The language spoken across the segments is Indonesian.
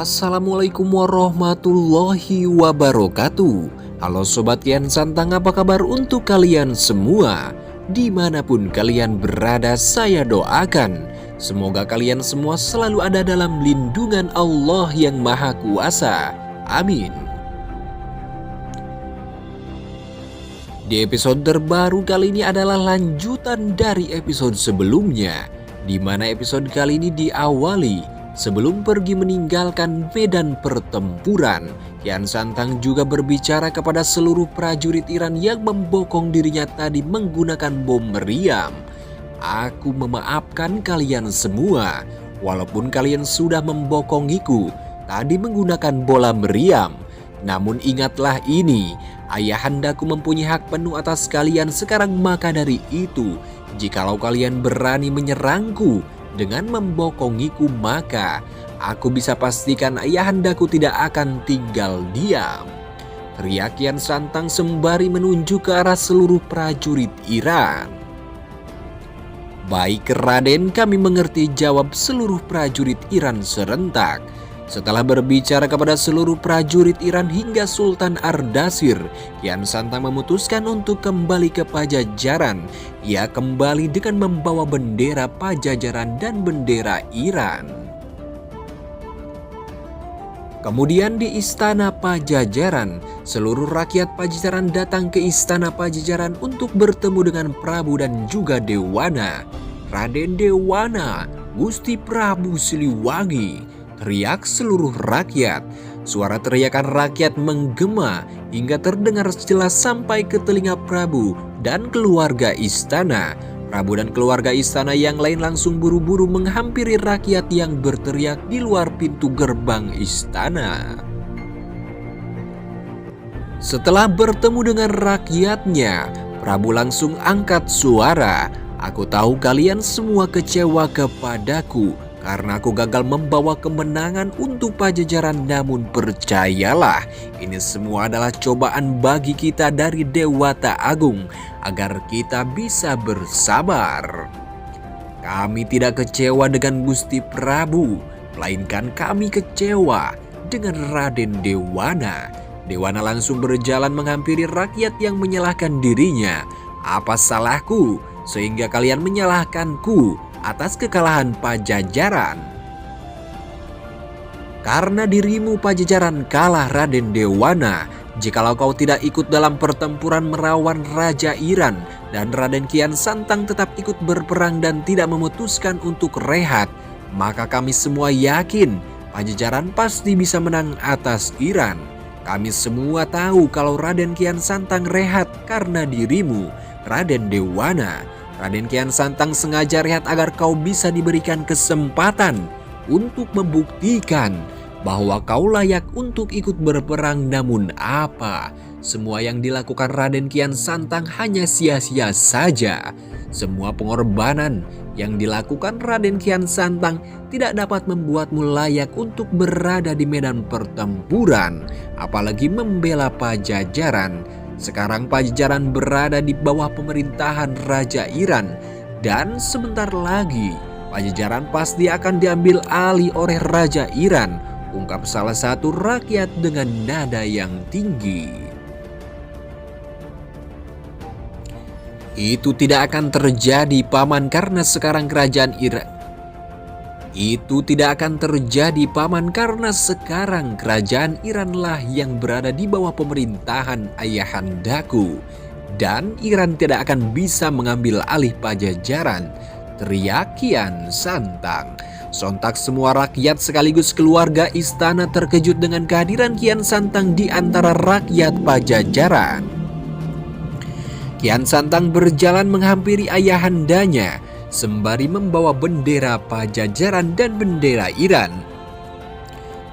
Assalamualaikum warahmatullahi wabarakatuh. Halo Sobat Kian Santang, apa kabar untuk kalian semua? Dimanapun kalian berada, saya doakan semoga kalian semua selalu ada dalam lindungan Allah yang Maha Kuasa. Amin. Di episode terbaru kali ini adalah lanjutan dari episode sebelumnya, di mana episode kali ini diawali sebelum pergi meninggalkan medan pertempuran. Kian Santang juga berbicara kepada seluruh prajurit Iran yang membokong dirinya tadi menggunakan bom meriam. Aku memaafkan kalian semua, walaupun kalian sudah membokongiku tadi menggunakan bola meriam. Namun ingatlah ini, ayahandaku mempunyai hak penuh atas kalian sekarang. Maka dari itu, jikalau kalian berani menyerangku dengan membokongiku, maka aku bisa pastikan ayahandaku tidak akan tinggal diam. Teriak Kian Santang sembari menunjuk ke arah seluruh prajurit Iran. Baik Raden, kami mengerti, jawab seluruh prajurit Iran serentak. Setelah berbicara kepada seluruh prajurit Iran hingga Sultan Ardashir, Kian Santang memutuskan untuk kembali ke Pajajaran. Ia kembali dengan membawa bendera Pajajaran dan bendera Iran. Kemudian di Istana Pajajaran, seluruh rakyat Pajajaran datang ke Istana Pajajaran untuk bertemu dengan Prabu dan juga Dewana. Raden Dewana, Gusti Prabu Siliwangi, teriak seluruh rakyat. Suara teriakan rakyat menggema hingga terdengar jelas sampai ke telinga Prabu dan keluarga istana. Prabu dan keluarga istana yang lain langsung buru-buru menghampiri rakyat yang berteriak di luar pintu gerbang istana. Setelah bertemu dengan rakyatnya, Prabu langsung angkat suara. Aku tahu kalian semua kecewa kepadaku karena aku gagal membawa kemenangan untuk Pajajaran, namun percayalah, ini semua adalah cobaan bagi kita dari Dewata Agung agar kita bisa bersabar. Kami tidak kecewa dengan Gusti Prabu, melainkan kami kecewa dengan Raden Dewana. Dewana langsung berjalan menghampiri rakyat yang menyalahkan dirinya. Apa salahku sehingga kalian menyalahkanku atas kekalahan Pajajaran? Karena dirimu Pajajaran kalah, Raden Dewana. Jikalau kau tidak ikut dalam pertempuran melawan Raja Iran dan Raden Kian Santang tetap ikut berperang dan tidak memutuskan untuk rehat, maka kami semua yakin Pajajaran pasti bisa menang atas Iran. Kami semua tahu kalau Raden Kian Santang rehat karena dirimu, Raden Dewana. Raden Kian Santang sengaja rehat agar kau bisa diberikan kesempatan untuk membuktikan bahwa kau layak untuk ikut berperang. Namun apa? Semua yang dilakukan Raden Kian Santang hanya sia-sia saja. Semua pengorbanan yang dilakukan Raden Kian Santang tidak dapat membuatmu layak untuk berada di medan pertempuran, apalagi membela Pajajaran. Sekarang Pajajaran berada di bawah pemerintahan Raja Iran, dan sebentar lagi Pajajaran pasti akan diambil alih oleh Raja Iran, ungkap salah satu rakyat dengan nada yang tinggi. Itu tidak akan terjadi, Paman, karena sekarang kerajaan Iran. Itu tidak akan terjadi, Paman, karena sekarang kerajaan Iranlah yang berada di bawah pemerintahan ayahandaku, dan Iran tidak akan bisa mengambil alih Pajajaran, teriak Kian Santang. Sontak semua rakyat sekaligus keluarga istana terkejut dengan kehadiran Kian Santang di antara rakyat Pajajaran. Kian Santang berjalan menghampiri ayahandanya sembari membawa bendera Pajajaran dan bendera Iran.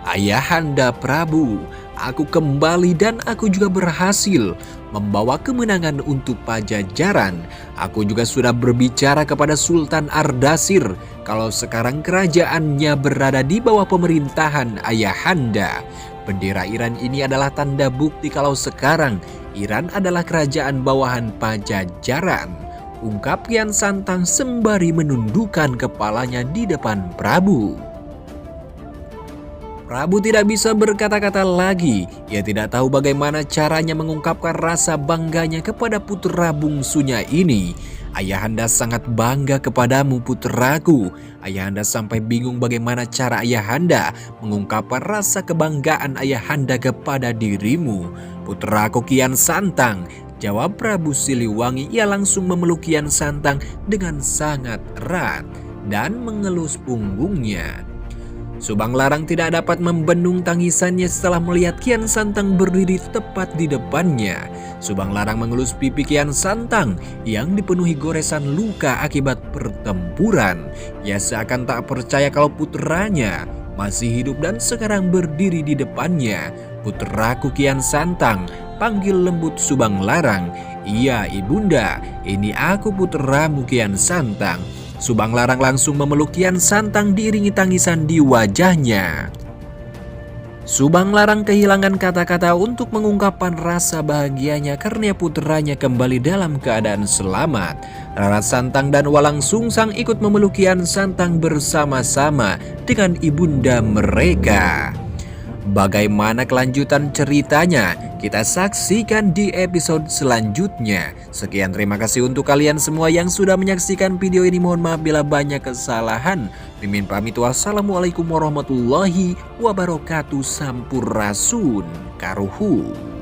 Ayahanda Prabu, aku kembali dan aku juga berhasil membawa kemenangan untuk Pajajaran. Aku juga sudah berbicara kepada Sultan Ardashir kalau sekarang kerajaannya berada di bawah pemerintahan ayahanda. Bendera Iran ini adalah tanda bukti kalau sekarang Iran adalah kerajaan bawahan Pajajaran, ungkap Kian Santang sembari menundukkan kepalanya di depan Prabu. Prabu tidak bisa berkata-kata lagi. Ia tidak tahu bagaimana caranya mengungkapkan rasa bangganya kepada putra bungsunya ini. Ayahanda sangat bangga kepadamu putraku. Ayahanda sampai bingung bagaimana cara ayahanda mengungkapkan rasa kebanggaan ayahanda kepada dirimu. Putraku Kian Santang, jawab Prabu Siliwangi. Ia langsung memeluk Kian Santang dengan sangat erat dan mengelus punggungnya. Subang Larang tidak dapat membendung tangisannya setelah melihat Kian Santang berdiri tepat di depannya. Subang Larang mengelus pipi Kian Santang yang dipenuhi goresan luka akibat pertempuran. Ia seakan tak percaya kalau putranya masih hidup dan sekarang berdiri di depannya. Putraku Kian Santang, panggil lembut Subang Larang. Iya ibunda, ini aku putramu Kian Santang. Subang Larang langsung memeluk Kian Santang diiringi tangisan di wajahnya. Subang Larang kehilangan kata-kata untuk mengungkapkan rasa bahagianya karena putranya kembali dalam keadaan selamat. Rara Santang dan Walang Sungsang ikut memeluk Kian Santang bersama-sama dengan ibunda mereka. Bagaimana kelanjutan ceritanya? Kita saksikan di episode selanjutnya. Sekian, terima kasih untuk kalian semua yang sudah menyaksikan video ini. Mohon maaf bila banyak kesalahan. Mimin pamit, wassalamualaikum warahmatullahi wabarakatuh. Sampurasun karuhun.